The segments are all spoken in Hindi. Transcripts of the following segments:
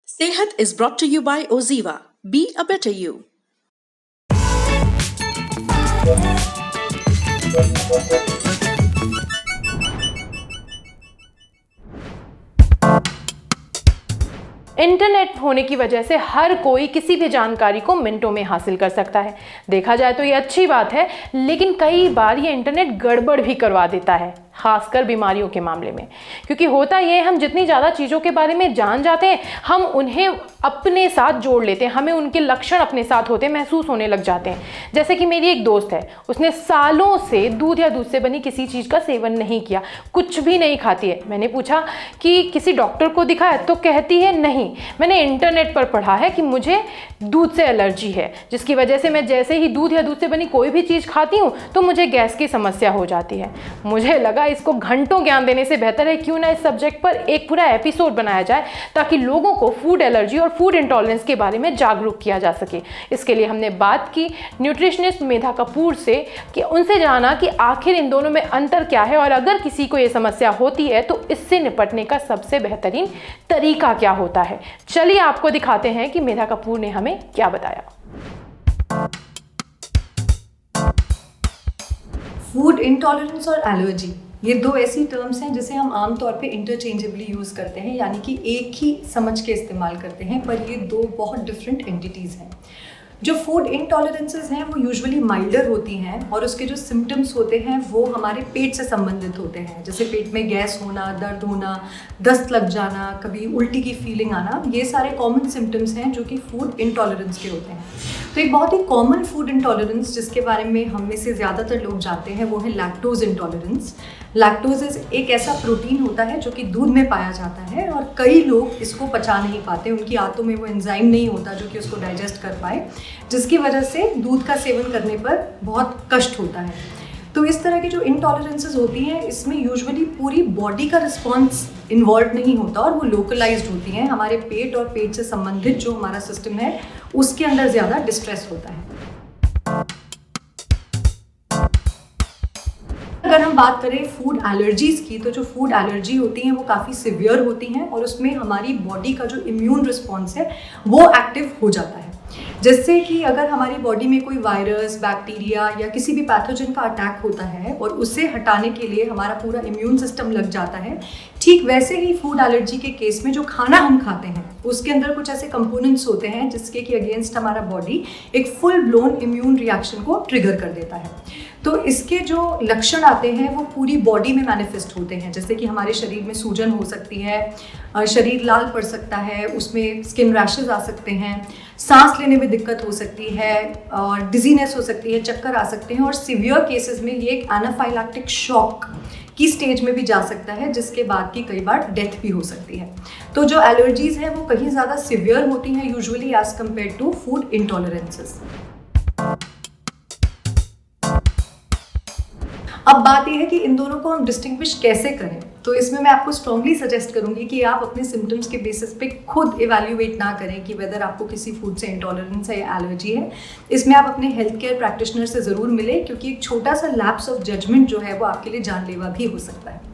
Sehat is brought to you by Oziva. Be a better you. Internet होने की वजह से हर कोई किसी भी जानकारी को मिनटों में हासिल कर सकता है। देखा जाए तो ये अच्छी बात है, लेकिन कई बार ये इंटरनेट गड़बड़ भी करवा देता है, खासकर बीमारियों के मामले में। क्योंकि होता ये है, हम जितनी ज़्यादा चीज़ों के बारे में जान जाते हैं, हम उन्हें अपने साथ जोड़ लेते हैं, हमें उनके लक्षण अपने साथ होते महसूस होने लग जाते हैं। जैसे कि मेरी एक दोस्त है, उसने सालों से दूध या दूध से बनी किसी चीज़ का सेवन नहीं किया, कुछ भी नहीं खाती है। मैंने पूछा कि किसी डॉक्टर को दिखाया, तो कहती है नहीं, मैंने इंटरनेट पर पढ़ा है कि मुझे दूध से एलर्जी है, जिसकी वजह से मैं जैसे ही दूध या दूध से बनी कोई भी चीज़ खाती हूँ तो मुझे गैस की समस्या हो जाती है। मुझे लगा इसको घंटों ज्ञान देने से बेहतर है क्यों ना इस सब्जेक्ट पर एक पूरा एपिसोड बनाया जाए, ताकि लोगों को फूड एलर्जी और फूड इंटॉलरेंस के बारे में जागरूक किया जा सके। इसके लिए हमने बात की न्यूट्रिशनिस्ट मेधा कपूर से, कि उनसे जाना कि आखिर इन दोनों में अंतर क्या है, और अगर किसी को ये समस्या होती है तो इससे निपटने का सबसे बेहतरीन तरीका क्या होता है। चलिए आपको दिखाते हैं कि मेधा कपूर ने हमें क्या बताया। फूड इंटॉलरेंस और एलर्जी, ये दो ऐसी टर्म्स हैं जिसे हम आमतौर पे इंटरचेंजेबली यूज़ करते हैं, यानी कि एक ही समझ के इस्तेमाल करते हैं, पर ये दो बहुत डिफरेंट एंटिटीज़ हैं। जो फूड इंटॉलरेंसेस हैं वो यूजुअली माइल्डर होती हैं, और उसके जो सिम्टम्स होते हैं वो हमारे पेट से संबंधित होते हैं, जैसे पेट में गैस होना, दर्द होना, दस्त लग जाना, कभी उल्टी की फीलिंग आना। ये सारे कॉमन सिम्टम्स हैं जो कि फूड इंटॉलरेंस के होते हैं। तो एक बहुत ही कॉमन फूड इंटॉलरेंस जिसके बारे में हम में से ज़्यादातर लोग जानते हैं वो है लैक्टोज इंटॉलरेंस। लैक्टोज एक ऐसा प्रोटीन होता है जो कि दूध में पाया जाता है, और कई लोग इसको पचा नहीं पाते, उनकी आंतों में वो एंजाइम नहीं होता जो कि उसको डाइजेस्ट कर पाए, जिसकी वजह से दूध का सेवन करने पर बहुत कष्ट होता है। तो इस तरह की जो इंटॉलरेंसेस होती हैं, इसमें यूजुअली पूरी बॉडी का रिस्पॉन्स इन्वॉल्व नहीं होता, और वो लोकलाइज्ड होती हैं। हमारे पेट और पेट से संबंधित जो हमारा सिस्टम है उसके अंदर ज़्यादा डिस्ट्रेस होता है। अगर हम बात करें फूड एलर्जीज़ की, तो जो फूड एलर्जी होती हैं वो काफ़ी सिवियर होती हैं, और उसमें हमारी बॉडी का जो इम्यून रिस्पॉन्स है वो एक्टिव हो जाता है। जैसे कि अगर हमारी बॉडी में कोई वायरस, बैक्टीरिया या किसी भी पैथोजन का अटैक होता है और उसे हटाने के लिए हमारा पूरा इम्यून सिस्टम लग जाता है, ठीक वैसे ही फूड एलर्जी के केस में जो खाना हम खाते हैं उसके अंदर कुछ ऐसे कंपोनेंट्स होते हैं जिसके कि अगेंस्ट हमारा बॉडी एक फुल ब्लोन इम्यून रिएक्शन को ट्रिगर कर देता है। तो इसके जो लक्षण आते हैं वो पूरी बॉडी में मैनिफेस्ट होते हैं, जैसे कि हमारे शरीर में सूजन हो सकती है, शरीर लाल पड़ सकता है, उसमें स्किन रैशेज आ सकते हैं, सांस लेने में दिक्कत हो सकती है, और डिजीनेस हो सकती है, चक्कर आ सकते हैं, और सीवियर केसेस में ये एक एनाफाइलैक्टिक शॉक की स्टेज में भी जा सकता है, जिसके बाद की कई बार डेथ भी हो सकती है। तो जो एलर्जीज़ हैं वो कहीं ज़्यादा सीवियर होती हैं usually as compared to food intolerances. अब बात यह है कि इन दोनों को हम डिस्टिंग्विश कैसे करें। तो इसमें मैं आपको स्ट्रांगली सजेस्ट करूंगी कि आप अपने सिम्टम्स के बेसिस पे खुद इवैल्यूएट ना करें कि वेदर आपको किसी फूड से इंटॉलरेंस है या एलर्जी है। इसमें आप अपने हेल्थ केयर प्रैक्टिशनर से ज़रूर मिलें, क्योंकि एक छोटा सा लैप्स ऑफ जजमेंट जो है वो आपके लिए जानलेवा भी हो सकता है।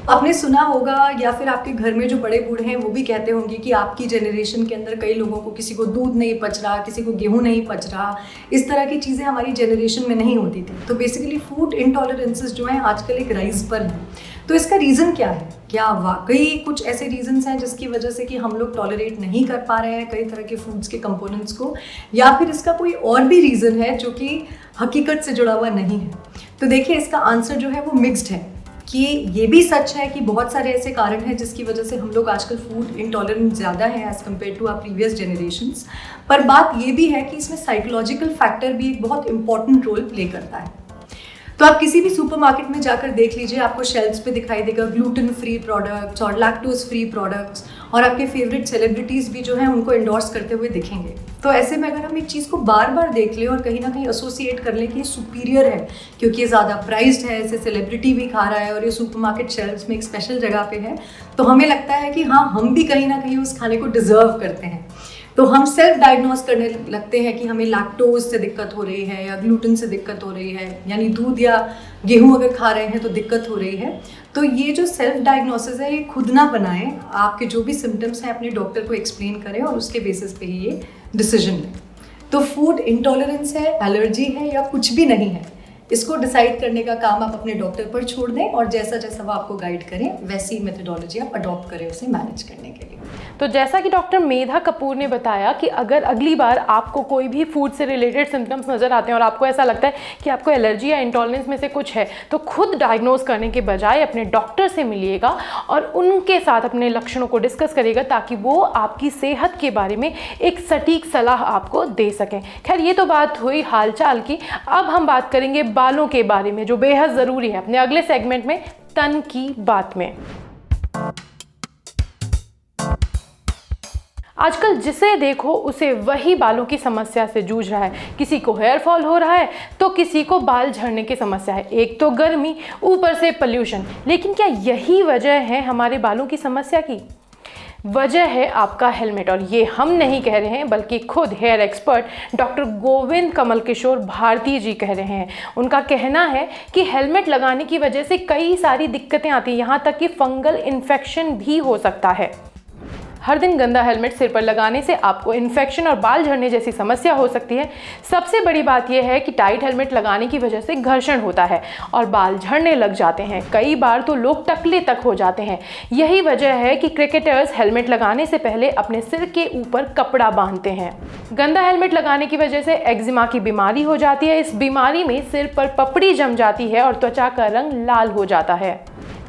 आपने सुना होगा, या फिर आपके घर में जो बड़े बूढ़े हैं वो भी कहते होंगे कि आपकी जनरेशन के अंदर कई लोगों को, किसी को दूध नहीं पच रहा, किसी को गेहूं नहीं पच रहा, इस तरह की चीज़ें हमारी जनरेशन में नहीं होती थी। तो बेसिकली फूड इंटॉलरेंसेस जो हैं आजकल एक राइज पर हैं। तो इसका रीज़न क्या है? क्या वाकई कुछ ऐसे रीजंस हैं जिसकी वजह से कि हम लोग टॉलरेट नहीं कर पा रहे हैं कई तरह के फूड्स के कंपोनेंट्स को, या फिर इसका कोई और भी रीज़न है जो कि हकीकत से जुड़ा हुआ नहीं है? तो देखिए, इसका आंसर जो है वो मिक्स्ड है। कि ये भी सच है कि बहुत सारे ऐसे कारण हैं जिसकी वजह से हम लोग आजकल फूड इंटॉलरेंट ज़्यादा है as compare to our previous generations, पर बात ये भी है कि इसमें साइकोलॉजिकल फैक्टर भी एक बहुत इंपॉर्टेंट रोल प्ले करता है। तो आप किसी भी सुपरमार्केट में जाकर देख लीजिए, आपको शेल्फ्स पे दिखाई देगा ग्लूटेन फ्री प्रोडक्ट्स और लैक्टोज फ्री प्रोडक्ट्स, और आपके फेवरेट सेलिब्रिटीज़ भी जो हैं उनको एंडोर्स करते हुए दिखेंगे। तो ऐसे में अगर हम एक चीज़ को बार बार देख लें और कहीं ना कहीं एसोसिएट कर लें कि ये सुपीरियर है क्योंकि ये ज़्यादा प्राइस्ड है, इसे सेलिब्रिटी भी खा रहा है और ये सुपरमार्केट शेल्फ्स में एक स्पेशल जगह पे है, तो हमें लगता है कि हाँ, हम भी कहीं ना कहीं उस खाने को डिज़र्व करते हैं। तो हम सेल्फ डायग्नोज करने लगते हैं कि हमें लैक्टोज से दिक्कत हो रही है या ग्लूटेन से दिक्कत हो रही है, यानी दूध या गेहूं अगर खा रहे हैं तो दिक्कत हो रही है। तो ये जो सेल्फ डायग्नोसिस है ये खुद ना बनाएं, आपके जो भी सिम्टम्स हैं अपने डॉक्टर को एक्सप्लेन करें और उसके बेसिस पे ही ये डिसीजन लें। तो फूड इंटॉलरेंस है, एलर्जी है या कुछ भी नहीं है, इसको डिसाइड करने का काम आप अपने डॉक्टर पर छोड़ दें और जैसा जैसा वो आपको गाइड करें वैसी मेथडोलॉजी आप अडॉप्ट करें उसे मैनेज करने के लिए। तो जैसा कि डॉक्टर मेधा कपूर ने बताया कि अगर अगली बार आपको कोई भी फूड से रिलेटेड सिम्टम्स नज़र आते हैं और आपको ऐसा लगता है कि आपको एलर्जी या इंटॉलरेंस में से कुछ है, तो खुद डायग्नोज करने के बजाय अपने डॉक्टर से मिलिएगा और उनके साथ अपने लक्षणों को डिस्कस करिएगा ताकि वो आपकी सेहत के बारे में एक सटीक सलाह आपको दे सकें। खैर, ये तो बात हुई हालचाल की। अब हम बात करेंगे बालों के बारे में, जो बेहद ज़रूरी है अपने अगले सेगमेंट में तन की बात में। आजकल जिसे देखो उसे वही बालों की समस्या से जूझ रहा है। किसी को हेयर फॉल हो रहा है तो किसी को बाल झड़ने की समस्या है। एक तो गर्मी, ऊपर से पोल्यूशन। लेकिन क्या यही वजह है हमारे बालों की समस्या की? वजह है आपका हेलमेट। और ये हम नहीं कह रहे हैं बल्कि खुद hair expert doctor Govind Kamal Kishore Bharti जी कह रहे हैं। उनका कहना है कि हेलमेट लगाने की वजह से कई सारी दिक्कतें आती हैं, यहाँ तक कि फंगल इन्फेक्शन भी हो सकता है। हर दिन गंदा हेलमेट सिर पर लगाने से आपको इन्फेक्शन और बाल झड़ने जैसी समस्या हो सकती है। सबसे बड़ी बात यह है कि टाइट हेलमेट लगाने की वजह से घर्षण होता है और बाल झड़ने लग जाते हैं। कई बार तो लोग टकले तक हो जाते हैं। यही वजह है कि क्रिकेटर्स हेलमेट लगाने से पहले अपने सिर के ऊपर कपड़ा बांधते हैं। गंदा हेलमेट लगाने की वजह से एक्जिमा की बीमारी हो जाती है। इस बीमारी में सिर पर पपड़ी जम जाती है और त्वचा का रंग लाल हो जाता है।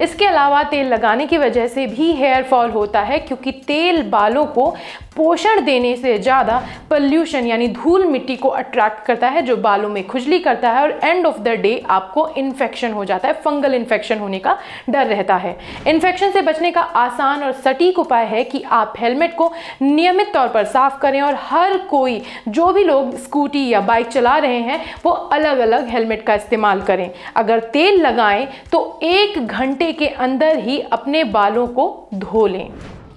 इसके अलावा तेल लगाने की वजह से भी हेयर फॉल होता है, क्योंकि तेल बालों को पोषण देने से ज़्यादा पोल्यूशन यानी धूल मिट्टी को अट्रैक्ट करता है, जो बालों में खुजली करता है और एंड ऑफ द डे आपको इन्फेक्शन हो जाता है। फंगल इन्फेक्शन होने का डर रहता है। इन्फेक्शन से बचने का आसान और सटीक उपाय है कि आप हेलमेट को नियमित तौर पर साफ करें और हर कोई, जो भी लोग स्कूटी या बाइक चला रहे हैं, वो अलग अलग हेलमेट का इस्तेमाल करें। अगर तेल लगाएं तो 1 घंटे के अंदर ही अपने बालों को धो लें।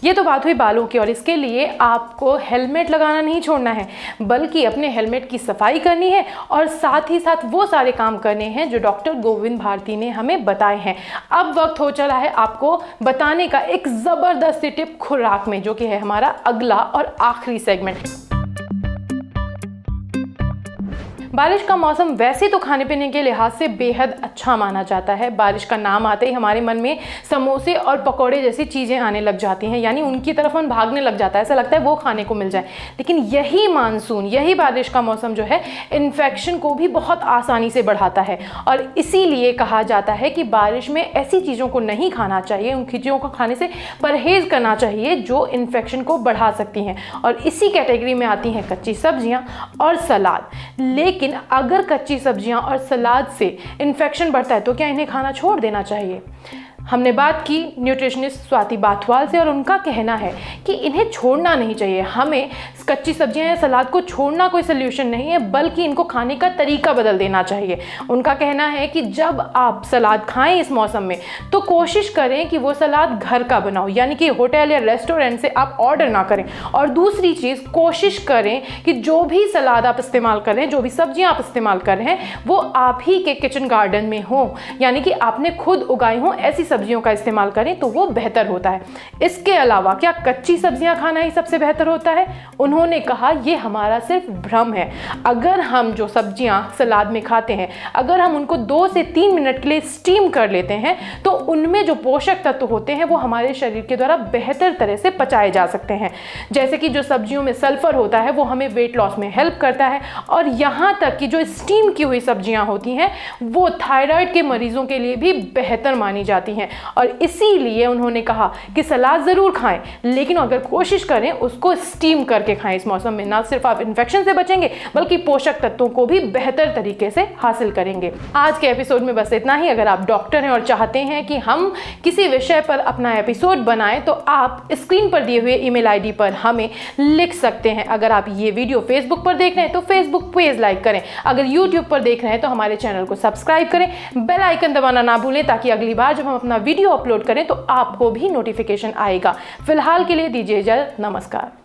ये तो बात हुई बालों की, और इसके लिए आपको हेलमेट लगाना नहीं छोड़ना है बल्कि अपने हेलमेट की सफाई करनी है और साथ ही साथ वो सारे काम करने हैं जो डॉक्टर गोविंद भारती ने हमें बताए हैं। अब वक्त हो चला है आपको बताने का एक ज़बरदस्त टिप खुराक में, जो कि है हमारा अगला और आखिरी सेगमेंट। बारिश का मौसम वैसे तो खाने पीने के लिहाज से बेहद अच्छा माना जाता है। बारिश का नाम आते ही हमारे मन में समोसे और पकौड़े जैसी चीज़ें आने लग जाती हैं, यानी उनकी तरफ मन भागने लग जाता है। ऐसा लगता है वो खाने को मिल जाए। लेकिन यही मानसून, यही बारिश का मौसम जो है, इन्फेक्शन को भी बहुत आसानी से बढ़ाता है। और इसीलिए कहा जाता है कि बारिश में ऐसी चीज़ों को नहीं खाना चाहिए, उन चीज़ों को खाने से परहेज़ करना चाहिए जो इन्फेक्शन को बढ़ा सकती हैं। और इसी कैटेगरी में आती हैं कच्ची सब्जियाँ और सलाद। लेकिन अगर कच्ची सब्जियां और सलाद से इन्फेक्शन बढ़ता है तो क्या इन्हें खाना छोड़ देना चाहिए? हमने बात की न्यूट्रिशनिस्ट स्वाति बाथवाल से और उनका कहना है कि इन्हें छोड़ना नहीं चाहिए। हमें कच्ची सब्जियां या सलाद को छोड़ना कोई सल्यूशन नहीं है, बल्कि इनको खाने का तरीका बदल देना चाहिए। उनका कहना है कि जब आप सलाद खाएं इस मौसम में तो कोशिश करें कि वो सलाद घर का बनाओ, यानी कि होटल या रेस्टोरेंट से आप ऑर्डर ना करें। और दूसरी चीज़, कोशिश करें कि जो भी सलाद आप इस्तेमाल कर रहे हैं, जो भी सब्जियां आप इस्तेमाल कर रहे हैं, वो आप ही के किचन गार्डन में हो, यानी कि आपने खुद उगाई हो ऐसी सब्जियों का इस्तेमाल करें तो वो बेहतर होता है। इसके अलावा क्या कच्ची सब्जियां खाना ही सबसे बेहतर होता है? उन्होंने कहा ये हमारा सिर्फ भ्रम है। अगर हम जो सब्जियां सलाद में खाते हैं, अगर हम उनको 2 से 3 मिनट के लिए स्टीम कर लेते हैं तो उनमें जो पोषक तत्व होते हैं वो हमारे शरीर के द्वारा बेहतर तरह से पचाए जा सकते हैं। जैसे कि जो सब्जियों में सल्फर होता है वो हमें वेट लॉस में हेल्प करता है, और यहाँ तक कि जो स्टीम की हुई सब्जियां होती हैं वो थायराइड के मरीजों के लिए भी बेहतर मानी जाती हैं। और इसीलिए उन्होंने कहा कि सलाद ज़रूर खाएं, लेकिन अगर कोशिश करें उसको स्टीम करके खाएं। इस मौसम में ना सिर्फ आप इन्फेक्शन से बचेंगे बल्कि पोषक तत्वों को भी बेहतर तरीके से हासिल करेंगे। आज के एपिसोड में बस इतना ही। अगर आप डॉक्टर हैं और चाहते हैं कि हम किसी विषय पर अपना एपिसोड बनाएं तो आप स्क्रीन पर दिए हुए ईमेल आईडी पर हमें लिख सकते हैं। अगर आप ये वीडियो फेसबुक पर देख रहे हैं तो फेसबुक पेज लाइक करें। अगर यूट्यूब पर देख रहे हैं तो हमारे चैनल को सब्सक्राइब करें, बेल आइकन दबाना ना भूलें ताकि अगली बार जब हम अपना वीडियो अपलोड करें तो आपको भी नोटिफिकेशन आएगा। फिलहाल के लिए दीजिए इजाजत। नमस्कार।